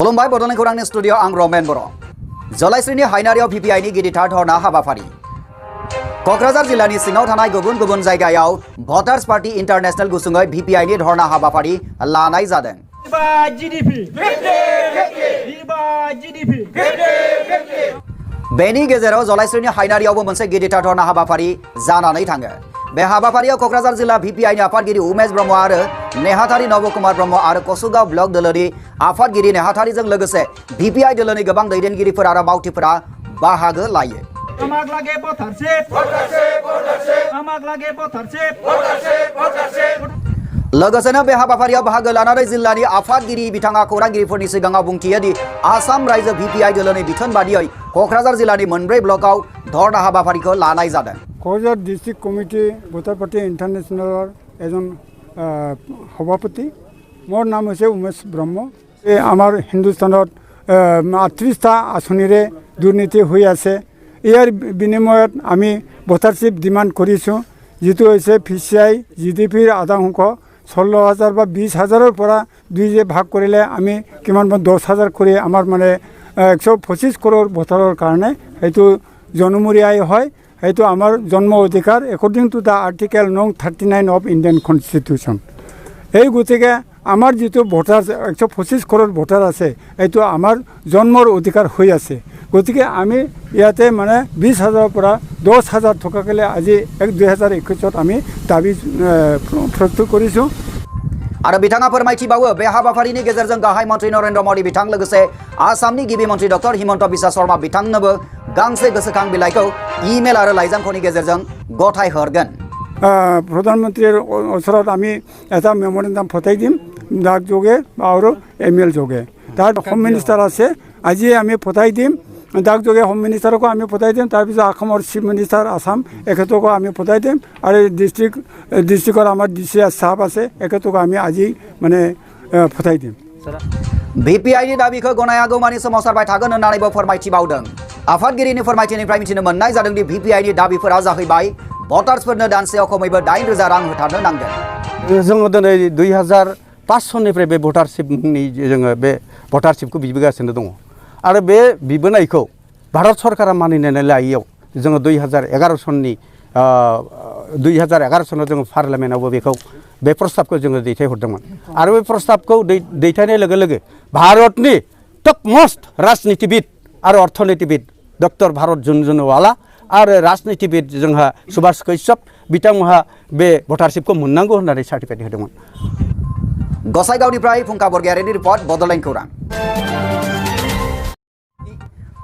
खुलुमबाय बड'लेण्ड खौरांनि स्टुडिअ आं रमेन बर'। जलाइस्रिनि हायनारियाव भिपिआइनि गिदिरथार धरना हाबाफारि। क'क्राझार जिल्लानि सिङाव थानाय गुबुन गुबुन जायगायाव भटार्स पार्टी इन्टारनेशनेल गुसुङै भिपिआइनि धरना हाबाफारि लानाय जादों। बेनि गेजेराव जलाइस्रिनि हायनारियावबो मोनसे गिदिरथार धरना हाबाफारि जानानै थाङो। बे हाबाफारियाव क'क्राझार जिल्ला भिपिआइनि आफादगिरि उमेश ब्रह्म आरो नेहाथारि नबकुमार ब्रह्म आरो कसुगाव ब्लक दोलोनि आफादगिरि नेहाथारिजों लोगोसे भिपिआइ दोलोनि गोबां दैदेनगिरिफोर आरो मावथिफोरा बाहागो लायो। लोगोसेनो बे हाबाफारियाव बाहागो लानानै जिल्लानि आफादगिरि बिथाङा खौरांगिरिफोरनि सिगाङाव बुंथियो दि आसाम रायजो भिपिआइ दोलोनि बिथोन बादियै क'क्राझार जिल्लानि मोनब्रै ब्लकआव धरना हाबाफारिखौ लानाय जादों। क'क्राझार डिस्ट्रिक्ट कमिटी भटार पार्टी इन्टारनेशनेलर एजन सभापति मोर नाम হৈছে उमेश ब्रह्म। आमार हिंदुस्तानत 38टा आसनिरे दुर्नीति হৈ আছে। ইয়াৰ বিনিময়ত আমি ভোটাৰশ্বিপ ডিমান্ড কৰিছোঁ, যিটো হৈছে PCI GDPৰ আধা অংশ 16,000 বা 20,000ৰ পৰা দুইজে ভাগ কৰিলে আমি কিমান 10,000 কৰি আমাৰ মানে 125 কৰোৰ ভোটাৰৰ কাৰণে সেইটো জনমূৰীয়াই হয়। সেইটো আমাৰ জন্ম অধিকাৰ একৰ্ডিং টু দ্য আৰ্টিকেল নং 39 অফ ইণ্ডিয়ান কনষ্টিটিউশ্যন। এই গতিকে আমাৰ যিটো ভোটাৰ 125 কৰোৰ ভোটাৰ আছে এইটো আমাৰ জন্মৰ অধিকাৰ হৈ আছে। গতিকে আমি ইয়াতে মানে 20,000ৰ পৰা 10,000 টকাকলে আজি 2021ত আমি দাবী প্ৰস্তুত কৰিছোঁ। आरो बिथाङा फोरमायथिबावो बे हाबाफारिनि गेजेरजों गाहाय मन्त्रि नरेन्द्र मदि बिथां लोगोसे आसामनि गिबि मन्त्रि डक्टर हिमन्त बिश्व शर्मा बिथांनोबो गांसे गोसोखां बिलाइखौ इमेल आरो लाइजामखनि गेजेरजों गथायहरगोन। प्रधानमन्त्रीৰ ওচৰত আমি এটা মেমৰেণ্ডাম পঠাই দিম ডাক যোগে আৰু ইমেইল যোগে। তাত হোম মিনিষ্টাৰ আছে, আজি আমি পঠাই দিম ডাক যোগে হোম মিনিষ্টাৰকো আমি পঠাই দিম। তাৰপিছত অসমৰ চিফ মিনিষ্টাৰ আসাম এখেতকো আমি পঠাই দিম আৰু ডিষ্ট্ৰিক্টৰ আমাৰ DCS সাহেব আছে এখেতকো আমি আজি মানে পঠাই দিম। भिपिआइनि दाबिखौ गनायागौमानि सोमावसारबाय थागोन होननानैबो फोरमायथिबावदों। आफादगिरिनि फोरमायथिनिफ्राय मिथिनो मोननाय जादों दि भिपिआइनि दाबिफोरा जाहैबाय भटार्सफोरनो दानसेयाव खमैबो 8,000 रां होथारनो नांगोन। जोङो दिनै 2005 सननिफ्राय बे भटारशिपनि जोङो बे भटारशिपखौ बिबोगासिनो दङ आरो बे बिबोनायखौ भारत सरकारा मानिनानै लायैयाव जोङो 2011 सननि 2011 सनाव जोङो पार्लियामेन्टआवबो बेखौ बे प्रस्ताबखौ जोङो दैथायहरदोंमोन आरो बे प्रस्ताबखौ दैथायनाय लोगो लोगो भारतनि टप मोस्ट राजनितिबिद आरो अर्थनीतिबिद डक्टर भारत झुनझुनवाला आरो राजनितिबिद जोंहा सुभाष कैश्यप बिथांमोनहा बे भटारशिपखौ मोननांगौ होननानै सार्टिफिकेट होदोंमोन। गसाइगावनिफ्राय फुंखा बरगयारिनि रिपर्ट बड'लेण्ड खौरां।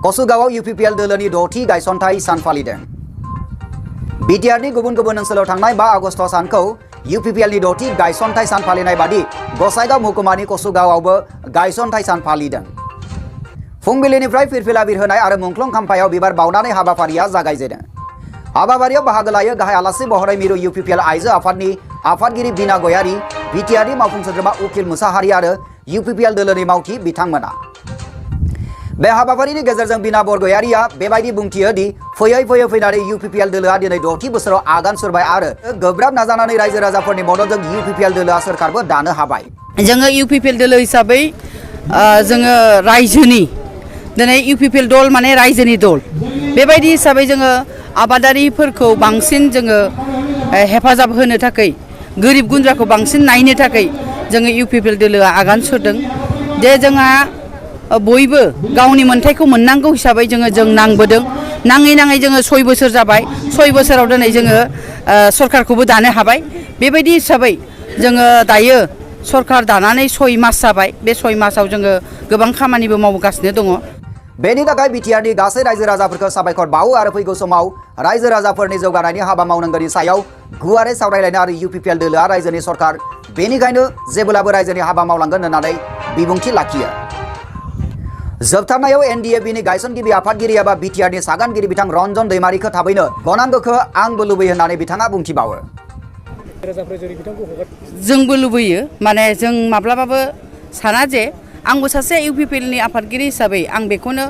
कसुगावआव UPPL दोलोनि 6थि गायसनथाय सान फालिदों। बिटिआरनि गुबुन गुबुन ओनसोलाव थांनाय 5 आगस्ट सानखौ UPPLनि 6थि गायसनथाय सान फालिनाय बादि गसाइगाव महकुमानि कसुगावआवबो गायसनथाय सान फालिदों। फुंबिलिनिफ्राय फिरफिला बिरहोनाय आरो मुंख्लं खाम्फायाव बिबार बावनानै हाबाफारिया जागायजेनो। हाबाफारियाव बाहागो लायो गाहाय आलासि महरै मिरु UPPL आइजो आफादनि आफादगिरि बिना गयारी, बिटिआरनि मावफुं सोद्रोमा उकिल मुसाहारि आरो UPPL दोलोनि मावथि बिथांमोना। बे हाबाफारिनि गेजेरजों बिना बरगयारिया बेबायदि बुंथियो दि फैयै फैनानै UPPL दोलोआ दिनै 6थि बोसोराव आगान सुरबाय आरो गोब्राब नाजानानै रायजो राजाफोरनि मददजों UPPL दोलोआ सोरखारबो दानो हाबाय। जोङो UPPL दोलो हिसाबै जोङो रायजोनि दिनै UPPL दल माने रायजोनि दल बेबायदि हिसाबै जोङो आबादारिफोरखौ बांसिन जोङो हेफाजाब होनो थाखाय गोरिब गुन्द्राखौ बांसिन नायनो थाखाय जोङो UPPL दोलोआ आगान सुरदों। जे जोंहा बयबो गावनि मोनथायखौ मोननांगौ हिसाबै जों नांबोदों। नाङै जोङो 6 बोसोर जाबाय। 6 बोसोराव दिनै जोङो सरकारखौबो दानो हाबाय। बेबायदि हिसाबै जोङो दायो सरकार दानानै 6 मास जाबाय। बे 6 मासाव जोङो गोबां खामानिबो मावगासिनो दङ। बेनि थाखाय बिटिआरनि गासै रायजो राजाफोरखौ साबायखर बावो आरो फैगौ समाव रायजो राजाफोरनि जौगानायनि हाबा मावनांगौनि सायाव गुवारै सावरायलायनो आरो UPPL दोलोआ रायजोनि सरकार बेनिखायनो जेब्लाबो रायजोनि हाबा मावलांगोन होननानै बिबुंथि लाखियो। जोबथारनायाव NDABनि गायसनगिरि आफादगिरि एबा बिटिआरनि सागानगिरि बिथां रन्जन दैमारिखौ थाबैनो गनांगौखौ आंबो लुबैयो होननानै बिथाङा बुंथिबावो। जोंबो लुबैयो माने जों माब्लाबाबो साना जे आंबो सासे UPPLनि आफादगिरि हिसाबै आं बेखौनो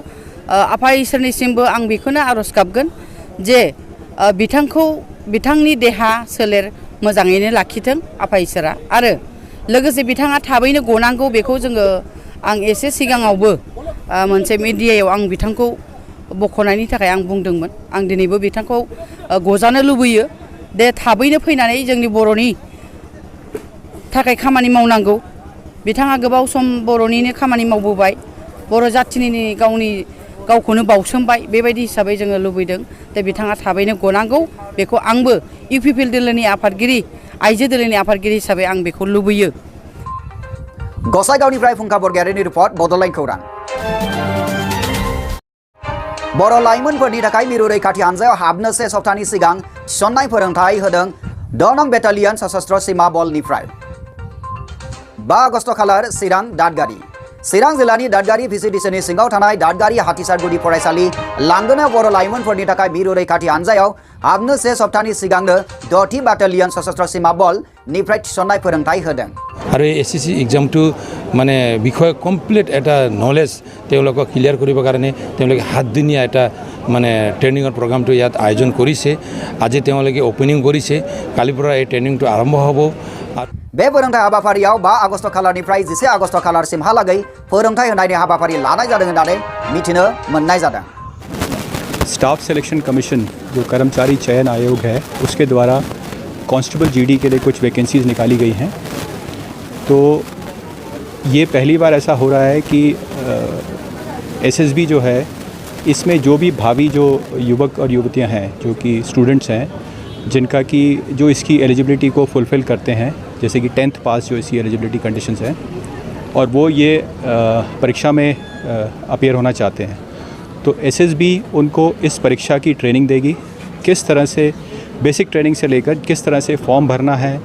आफा इसोरनिसिमबो आं बेखौनो आरज गाबगोन जे बिथांनि देहा सोलेर मोजाङैनो लाखिथों आफा इसोरा आरो लोगोसे बिथाङा थाबैनो गनांगौ बेखौ जोङो आं एसे सिगाङावबो मोनसे मिडियायाव आं बिथांखौ बख'नायनि थाखाय आं बुंदोंमोन आं दिनैबो बिथांखौ गजानो लुबैयो दे थाबैनो फैनानै जोंनि बर'नि थाखाय खामानि मावनांगौ बिथाङा गोबाव सम बर'निनो खामानि मावबोबाय बर' जाथिनि गावखौनो बावसोमबाय बेबायदि हिसाबै जोङो लुबैदों दे बिथाङा थाबैनो गनांगौ बेखौ आंबो इउपिपिएल दोलोनि आफादगिरि आइजो दोलोनि आफादगिरि हिसाबै आं बेखौ लुबैयो गसाइगावनिफ्राय फुंखा बरगयारिनि रिपर्ट बड'लेण्ड खौरां बर' लाइमोनफोरनि थाखाय मिरु रैखाथि हानजायाव हाबनो से सप्तानि सिगां थिसननाय फोरोंथाय होदों 10 नं बेटालियन सशस्त्र सीमा बलनिफ्राय 5 आगस्ट खालार चिरां दादगारि चिरां जिल्लानि दादगारि भिसिडिसिनि सिङाव थानाय दादगारि हाथिसारगुदि फरायसालि लांगोनायाव बर' लाइमोनफोरनि थाखाय मिरु रैखाथि हानजायाव हाबनो से सप्तानि सिगांनो 10थि बाटालियन सशस्त्र सीमा बलनिफ्राय थिसननाय फोरोंथाय होदों और एसएससी एग्जाम तो माने विषय कमप्लीट एटा नलेज क्लियर करने कारण हाथ दिनिया एटा माने ट्रेनिंग प्रोग्राम तो इतना आयोजन करिसे आज ओपनिंग करिसे कालिपुरा ये ट्रेनिंग तो आरम्भ हबो बे फोरोंथाय हाबाफारियाव 5 आगस्ट खालारनिफ्राय 11 आगस्ट खालारसिमहालागै फोरोंथाय होनायनि हाबाफारि लानाय जादों होननानै मिथिनो मोननाय जादों स्टाफ सिलेक्शन कमीशन जो कर्मचारी चयन आयोग है उसके द्वारा कांस्टेबल जीडी के लिए कुछ वैकेंसीज निकाली गई हैं तो ये पहली बार ऐसा हो रहा है कि एसएसबी जो है इसमें जो भी भावी जो युवक और युवतियां हैं जो कि स्टूडेंट्स हैं जिनका कि जो इसकी एलिजिबिलिटी को फुलफ़िल करते हैं जैसे कि 10th पास जो इसकी एलिजिबिलिटी कंडीशंस हैं और वो ये परीक्षा में अपीयर होना चाहते हैं तो एसएसबी उनको इस परीक्षा की ट्रेनिंग देगी किस तरह से बेसिक ट्रेनिंग से लेकर किस तरह से फॉर्म भरना है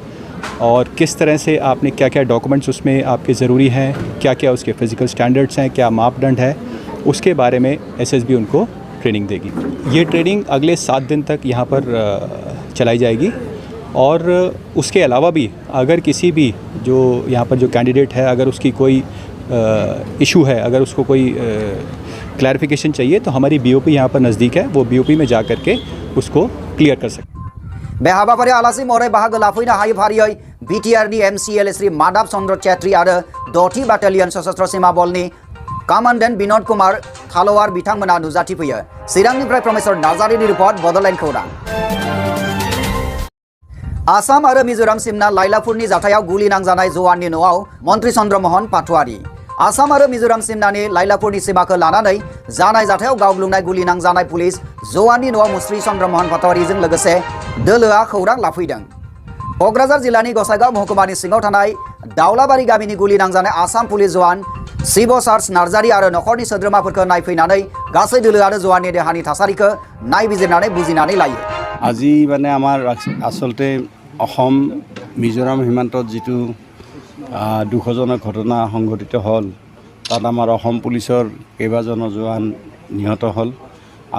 और किस तरह से आपने क्या क्या डॉक्यूमेंट्स उसमें आपके ज़रूरी हैं क्या क्या उसके फ़िज़िकल स्टैंडर्ड्स हैं क्या मापदंड है उसके बारे में एसएसबी उनको ट्रेनिंग देगी ये ट्रेनिंग अगले 7 दिन तक यहाँ पर चलाई जाएगी और उसके अलावा भी अगर किसी भी जो यहाँ पर जो कैंडिडेट है अगर उसकी कोई इशू है अगर उसको कोई क्लैरिफिकेशन चाहिए तो हमारी बीओपी यहाँ पर नज़दीक है वो बीओपी में जा कर के उसको क्लियर कर सकते बे हाबाफारियाव आलासि महरै बाहागो लाफैनो हाबाफारियै बिटिआरनि एमसिएल श्री माधव चंद्र चेत्री आरो 10थि बाटालियन सशस्त्र सीमा बलनि कमान्डेन्ट विनोद कुमार थालवार बिथांमोना नुजाथिफैयो चिरांनिफ्राय प्रमेश्वर नार्जारिनि रिपर्ट बड'लेण्ड खौरां आसाम आरो मिजोराम सिमना लाइलापुरनि जाथायाव गुलि नांजानाय जवाननि न'आव मन्त्री चन्द्रमोहन पाटवारी आसाम आरो मिजोराम सिमनानि लाइलापुरनि सीमाखौ लानानै जानाय जाथायाव गावग्लुंनाय गुलि नांजानाय पुलिस जवाननि न'आव मुस्रि चन्द्रमोहन पाटवारीजों लोगोसे दोलोआ खौरां लाफैदों क'क्राझार जिल्लानि गसाइगाव महकुमानि सिङाव थानाय दाउलाबारि गामिनि गुलि नांजानाय आसाम पुलिस जवान शिव सार्च नार्जारी आरो नखरनि सोद्रोमाफोरखौ नायफैनानै गासै दोलोआनो जवाननि देहानि थासारिखौ नायबिजिरनानै बुजिनानै लायो আজি মানে আমাৰ আচলতে অসম মিজোৰাম সীমান্তত যিটো দুখজনক ঘটনা সংঘটিত হ'ল তাত আমাৰ অসম পুলিচৰ কেইবাজনো জোৱান নিহত হ'ল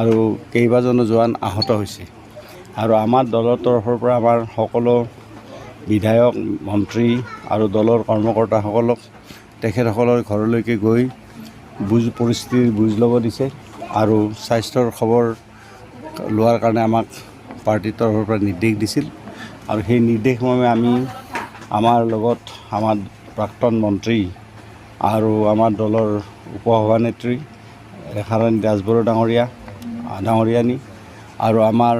আৰু কেইবাজনো জোৱান আহত হৈছে আৰু আমাৰ দলৰ তৰফৰ পৰা আমাৰ সকলো বিধায়ক মন্ত্ৰী আৰু দলৰ কৰ্মকৰ্তাসকলক তেখেতসকলৰ ঘৰলৈকে গৈ পৰিস্থিতিৰ বুজ ল'ব দিছে আৰু স্বাস্থ্যৰ খবৰ লোৱাৰ কাৰণে আমাক পাৰ্টিৰ তৰফৰ পৰা নিৰ্দেশ দিছিল আৰু সেই নিৰ্দেশমৰ্মে আমি আমাৰ লগত আমাৰ প্ৰাক্তন মন্ত্ৰী আৰু আমাৰ দলৰ উপসভানেত্ৰী ৰেখাৰাণী দাসবৰুৱা ডাঙৰীয়ানী আৰু আমাৰ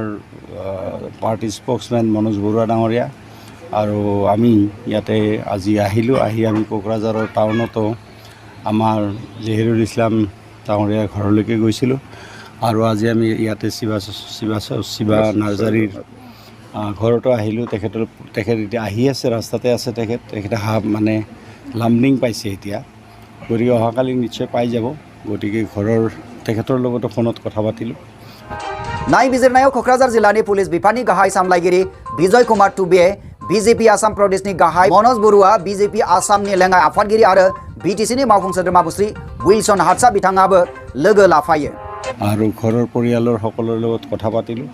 পাৰ্টিৰ স্প'ক্সমেন মনোজ বৰুৱা ডাঙৰীয়া আৰু আমি ইয়াতে আজি আহিলোঁ আহি আমি কোকৰাঝাৰৰ টাউনতো আমাৰ জহিৰুল ইছলাম ডাঙৰীয়াৰ ঘৰলৈকে গৈছিলোঁ আৰু আজি আমি ইয়াতে শিৱা নাৰ্জাৰীৰ ঘৰতো আহিলোঁ তেখেত এতিয়া আহি আছে ৰাস্তাতে আছে তেখেতে মানে লামডিং পাইছে এতিয়া গতিকে অহাকালি নিশ্চয় পাই যাব গতিকে ঘৰৰ তেখেতৰ লগতো ফোনত কথা পাতিলোঁ नायबिजिरनायाव क'क्राझार जिल्लानि पुलिस बिफाननि गाहाय सामलायगिरि बिजय कुमार टुबे बीजेपी आसाम प्रदेशनि गाहाय मनोज बरुवा बीजेपी आसामनि लेङाइ आफादगिरि आरो बिटिसिनि मावफुं सोद्रोमा बुस्रि विल्सन हादसा बिथाङाबो लोगो लाफायो আৰু ঘৰৰ পৰিয়ালৰ সকলৰ লগত কথা পাতিলোঁ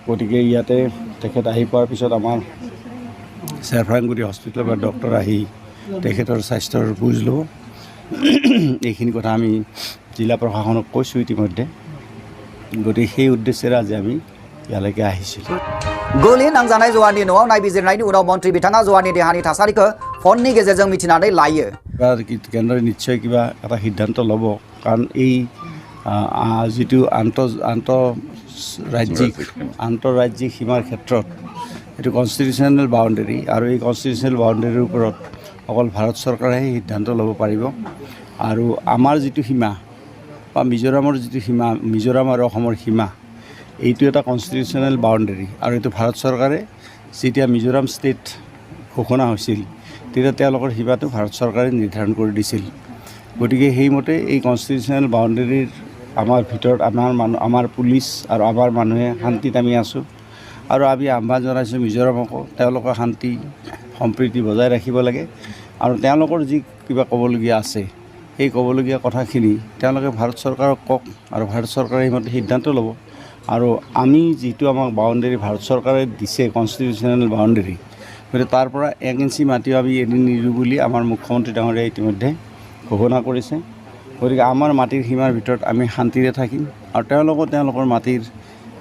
গতিকে ইয়াতে তেখেত আহি পোৱাৰ পিছত আমাৰ চেৰফাংগুৰি হস্পিটেলৰ পৰা ডক্টৰ আহি তেখেতৰ স্বাস্থ্যৰ বুজ ল'ব এইখিনি কথা আমি জিলা প্ৰশাসনক কৈছোঁ ইতিমধ্যে গতিকে সেই উদ্দেশ্যেৰে আজি আমি ইয়ালৈকে আহিছিলোঁ गोली नांजानाय जवाननि न'आव नायबिजिरनायनि उनाव मन्त्रि बिथाङा जवाननि देहानि थासारिखौ फननि गेजेरजों मिथिनानै लायो। केन्द्रই নিশ্চয় কিবা এটা সিদ্ধান্ত ল'ব কাৰণ এই যিটো আন্তঃৰাজ্যিক সীমাৰ ক্ষেত্ৰত এইটো কনষ্টিটিউশ্যনেল বাউণ্ডেৰী আৰু এই কনষ্টিটিউশ্যনেল বাউণ্ডেৰীৰ ওপৰত অকল ভাৰত চৰকাৰেহে সিদ্ধান্ত ল'ব পাৰিব আৰু আমাৰ যিটো সীমা বা মিজোৰামৰ যিটো সীমা মিজোৰাম আৰু অসমৰ সীমা এইটো এটা কনষ্টিটিউশ্যনেল বাউণ্ডেৰী আৰু এইটো ভাৰত চৰকাৰে যেতিয়া মিজোৰাম ষ্টেট ঘোষণা হৈছিল তেতিয়া তেওঁলোকৰ সীমাটো ভাৰত চৰকাৰে নিৰ্ধাৰণ কৰি দিছিল। গতিকে সেইমতে এই কনষ্টিটিউশ্যনেল বাউণ্ডেৰীৰ আমাৰ ভিতৰত আমাৰ পুলিচ আৰু আমাৰ মানুহে শান্তিত আমি আছোঁ আৰু আমি আহ্বান জনাইছোঁ মিজোৰামকো তেওঁলোকৰ শান্তি সম্প্ৰীতি বজাই ৰাখিব লাগে আৰু তেওঁলোকৰ যি কিবা ক'বলগীয়া আছে সেই ক'বলগীয়া কথাখিনি তেওঁলোকে ভাৰত চৰকাৰক কওক আৰু ভাৰত চৰকাৰে সেইমতে সিদ্ধান্ত ল'ব আৰু আমি যিটো আমাক বাউণ্ডেৰী ভাৰত চৰকাৰে দিছে কনষ্টিটিউশ্যনেল বাউণ্ডেৰী গতিকে তাৰ পৰা 1 ইঞ্চি মাটিও আমি এদিন নিদিওঁ বুলি আমাৰ মুখ্যমন্ত্ৰী ডাঙৰীয়াই ইতিমধ্যে ঘোষণা কৰিছে। গতিকে আমাৰ মাটিৰ সীমাৰ ভিতৰত আমি শান্তিৰে থাকিম আৰু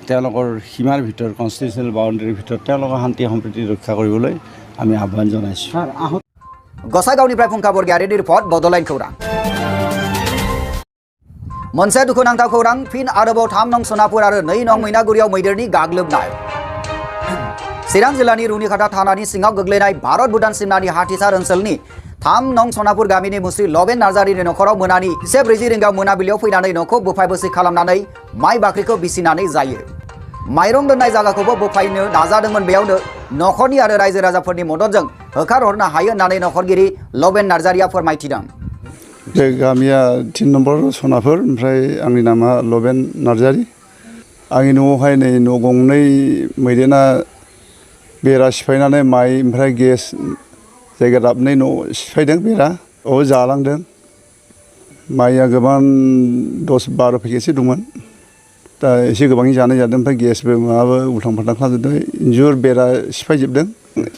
তেওঁলোকৰ সীমাৰ ভিতৰত কনষ্টিটিউশ্যনেল বাউণ্ডেৰীৰ ভিতৰত তেওঁলোকৰ শান্তি সম্প্ৰীতি ৰক্ষা কৰিবলৈ আমি আহ্বান জনাইছোঁ। गसाइगावनिफ्राय फुंखा बरगयारिनि रिपर्ट बड'लेण्ड खौरां। मोनसे दुखुनांथाव खौरां फिन आरोबाव 3 नं सनापुर आरो 2 नं मैनागुरियाव मैदेरनि गाग्लोबनाय। चिरां जिल्लानि रुनिखाता थानानि सिङाव गोग्लैनाय भारत भुटान सिमनानि हाथिसार ओनसोलनि 3 नं सनापुर गामिनि मुस्रि लबेन नार्जारिनि नखराव मोनानि 1:40 रिंगायाव मोनाबिलियाव फैनानै न'खौ बोफाय बोसि खालामनानै माइ बाख्रिखौ बिसिनानै जायो। माइरं दोननाय जायगाखौबो बोफायनो नाजादोंमोन। बेयावनो नखरनि आरो रायजो राजाफोरनि मददजों होखारहरनो हायो होननानै नखरगिरि लबेन नार्जारिया फोरमायथिदों। बे गामिया 3 नम्बर सनापुर ओमफ्राय आंनि नामा लबेन नार्जारि। आंनि न'आवहाय नै न' गंनै मैदेना बेरा सिफायनानै माइ ओमफ्राय गेस जायगा दाबनै न' सिफायदों बेरा जालांदों। माइया गोबां 10-12 पेकेटसो दंमोन दा एसे गोबाङै जानाय जादों ओमफ्राय गेसबो माबाबो उल्थां फाल्थां खालामजोबदों। इन्जुर बेरा सिफायजोबदों।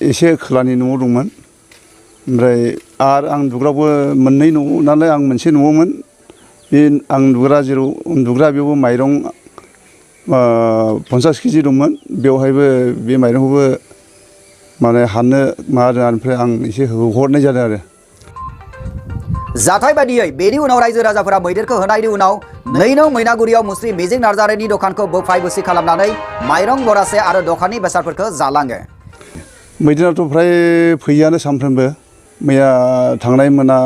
एसे खोलानि न'आव दंमोन ओमफ्राय आरो आं उन्दुग्राबो मोननै न' नालाय आं मोनसे न'आवमोन बे आं उन्दुग्रा जेराव उन्दुग्रा बेयावबो माइरं 50 केजि दंमोन बेवहायबो बे माइरंखौबो माने हाननो माबादों ओमफ्राय आं एसे हरनाय जादों आरो। जाथाय बादियै बेनि उनाव रायजो राजाफोरा मैदेरखौ होनायनि उनाव 2 नं मैनागुरियाव मुस्रि मिजिं नार्जारिनि दखानखौ बोफाय बोसि खालामनानै माइरं बरासे आरो दखाननि बेसादफोरखौ जालाङो। मैदेराथ' फ्राय फैयानो सानफ्रोमबो। मैया थांनाय मोना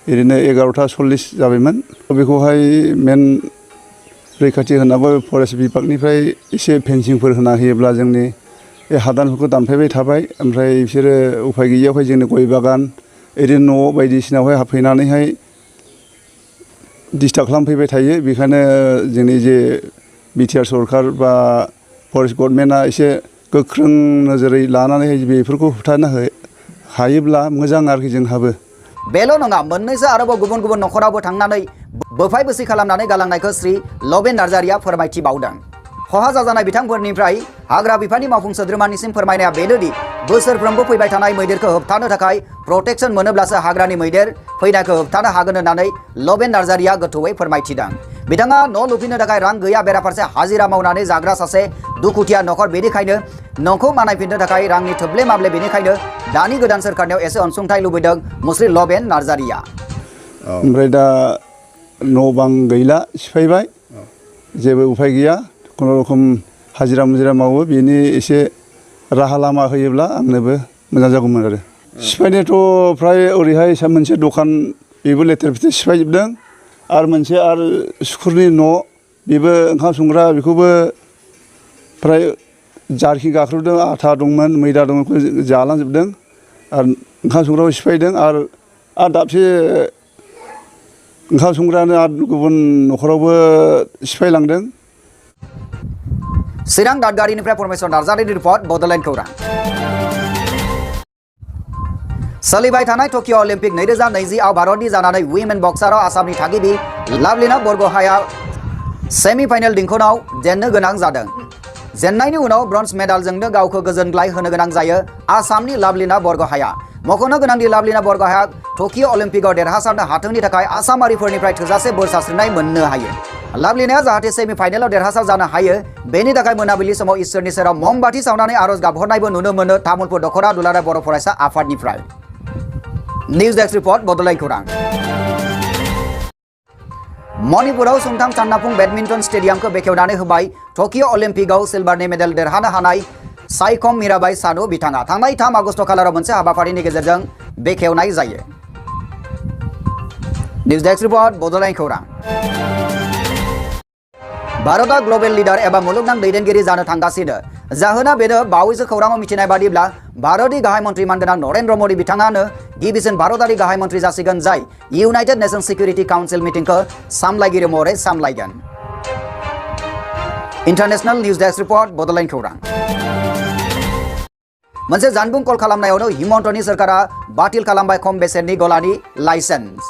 ओरैनो 11:40 जाबायमोन। बेखौहाय मेन रैखाथि होनाबो फरेस्ट बिभागनिफ्राय एसे फेन्सिंफोर होना होयोब्ला जोंनि बे हादानफोरखौ दानफायबाय थाबाय ओमफ्राय बिसोरो उफाय गैयियावहाय जोंनि गय बागान ओरैनो न' बायदिसिनायावहाय हाबफैनानैहाय डिस्टार्ब खालामफैबाय थायो। बेखायनो जोंनि जे बिटिआर सरकार बा फरेस्ट गभर्नमेन्टआ एसे गोख्रों नोजोरै लानानैहाय बेफोरखौ होबथानो हायोब्ला मोजां आरोखि जोंहाबो। बेल' नङा मोननैसो आरोबाव गुबुन गुबुन नखरावबो थांनानै बोफाय बोसि खालामनानै गालांनायखौ श्री लबेन नार्जारिया फोरमायथिबावदों। खहा जाजानाय बिथांफोरनिफ्राय हाग्रा बिफाननि मावफुं सोद्रोमानिसिम फोरमायनाया बेनोदि बोसोरफ्रोमबो फैबाय थानाय मैदेरखौ होबथानो थाखाय प्रटेक्शन मोनोब्लासो हाग्रानि मैदेर फैनायखौ होबथानो हागोन होननानै लबेन नार्जारिया गोथौयै फोरमायथिदों। बिथाङा न' लुफिननो थाखाय रां गैया बेराफारसे हाजिरा मावनानै जाग्रा सासे दुखुथिया नखर बेनिखायनो न'खौ बानायफिननो थाखाय रांनि थोब्ले माब्ले बेनिखायनो दानि गोदान सोरखारनियाव एसे अनसुंथाइ लुबैदों मुस्रि लबेन नार्जारिया। ओमफ्राय दा न' बां गैला सिफायबाय जेबो उफाय गैया खुनुरुखुम हाजिरा मुजिरा मावो बेनि एसे राहा लामा होयोब्ला आंनोबो मोजां जागौमोन आरो। सिफायनायाथ' फ्राय ओरैहाय मोनसे दखान बेबो लेथेर फेथेर सिफायजोबदों आरो मोनसे आरो सुकुरनि न' बेबो ओंखाम संग्रा बेखौबो फ्राय जारखि गाख्रुबदों आथा दंमोन मैदा दंमोन जालांजोबदों आरो ओंखाम संग्राखौ सिफायदों आरो दाबसे ओंखाम संग्रायानो आरो गुबुन नखरावबो सिफायलांदों। चिरां दादगारिनिफ्राय परमेश्वर नार्जारिनि रिपर्ट बड'लेण्ड खौरां। सोलिबाय थानाय टकिअ अलिम्पिक 2020 आव भारतनि जानानै वुमेन बक्साराव आसामनि थागिबि लाभलिना बरग'हाइआ सेमिफाइनेल दिंखनाव जेननो गोनां जादों। जेननायनि उनाव ब्रन्ज मेडालजोंनो गावखौ गोजोनग्लाय होनो गोनां जायो आसामनि लाभलिना बरग'हाइआ। मख'नो गोनांदि लाभलिना बरग'हाइआ टकिअ अलिम्पिकआव देरहासारनो हाथोंनि थाखाय आसामारिफोरनिफ्राय थोजासे बोर सारस्रिनाय मोननो हायो। लाभलिनाया जाहाथे सेमि फाइनेलाव देरहासार जानो हायो बेनि थाखाय मोनाबिलि समाव इसोरनि सेराव ममबाथि सावनानै आरज गाबहरनायबो नुनो मोनो तामुलपुर दखरा दुलाराय बर' फरायसा आफादनिफ्राय। निउज डेस्क रिपर्ट बड'लेण्ड खौरां। मणिपुराव सुंथां चान्नाफुं बेडमिन्टन स्टेडियामखौ बेखेवनानै होबाय टकिअ अलिम्पिकआव सिलभारनि मेडेल देरहानो हानाय साइखम मीराबाई सानु बिथाङा थांनाय 3 आगस्ट खालाराव मोनसे हाबाफारिनि गेजेरजों बेखेवनाय जायो। निउज डेस्क रिपर्ट बड'लेण्ड खौरां। भारतआ ग्लबेल लिडार एबा मुलुगनां दैदेनगिरि जानो थांगासिनो जाहोना बेनो बावैसो खौराङाव मिथिनाय बादिब्ला भारतनि गाहाय मन्त्रि मानगोनां नरेन्द्र मोदी बिथाङानो गिबिसिन भारतारि गाहाय मन्त्रि जासिगोन जाय इउनाइटेड नेशंस सिकिउरिटि काउन्सिल मिटिंखौ सामलायगिरि महरै सामलायगोन। International news desk report Bodoland खौरां। मोनसे जानबुं कल खालामनायावनो हिमन्तनि सोरखारा बातिल खालामबाय खम बेसेननि गलानि लाइसेन्स।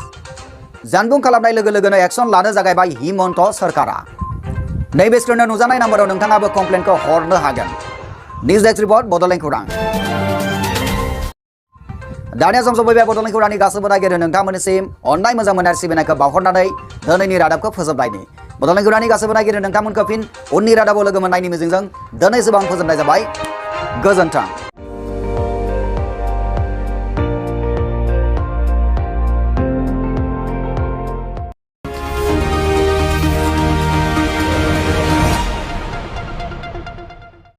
जानबुं खालामनाय लोगो लोगोनो एक्सन लानो जागायबाय हिमन्त सोरखारा। नैबे स्क्रिनाव नुजानाय नाम्बाराव नोंथाङाबो कमप्लेनखौ हरनो हागोन। निउज डेस्क रिपर्ट बड'लेण्ड खौरां। दानिया सम सफैबाय बड'लेण्ड खौरांनि गासैबो नागिरो नोंथांमोननिसिम अननाय मोजां मोननाय सिबिनायखौ बावहरनानै दिनैनि रादाबखौ फोजोबनायनि बड'लेण्ड खौरांनि गासैबो नागिरो नोंथांमोनखौ फिन उननि रादाबाव लोगो मोननायनि मिजिंजों दिनै एसेबां फोजोबनाय जाबाय। गोजोन्थों।